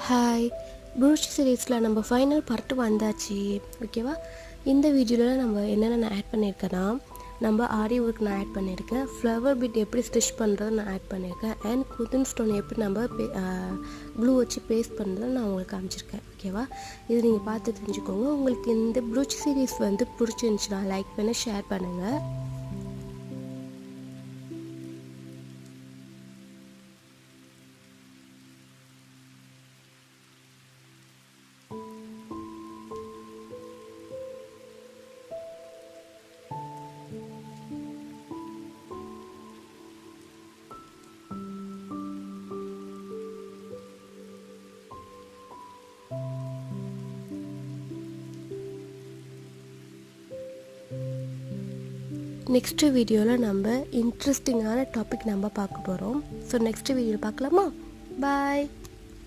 Hi brooch சீரீஸில் நம்ம final part வந்தாச்சு. ஓகேவா? இந்த வீடியோவில் நம்ம என்னென்ன நான் ஆட் பண்ணியிருக்கேன்னா, நம்ம ஆரி ஒர்க் நான் ஆட் பண்ணியிருக்கேன், ஃப்ளவர் பிட் எப்படி ஸ்டிச் பண்ணுறது நான் ஆட் பண்ணியிருக்கேன், அண்ட் குதன் ஸ்டோன் எப்படி நம்ம ப்ளூ வச்சு பேஸ்ட் பண்ணுறது நான் உங்களுக்கு காமிச்சிருக்கேன். ஓகேவா? இது நீங்கள் பார்த்து தெரிஞ்சுக்கோங்க. உங்களுக்கு இந்த ப்ரூச் சீரீஸ் பிடிச்சிருந்துச்சுன்னா லைக் பண்ணி ஷேர் பண்ணுங்கள். நெக்ஸ்ட் வீடியோவில் நம்ம இன்ட்ரெஸ்டிங்கான டாபிக் நம்ம பார்க்க போகிறோம். ஸோ நெக்ஸ்ட் வீடியோவில் பார்க்கலாமா? பாய்.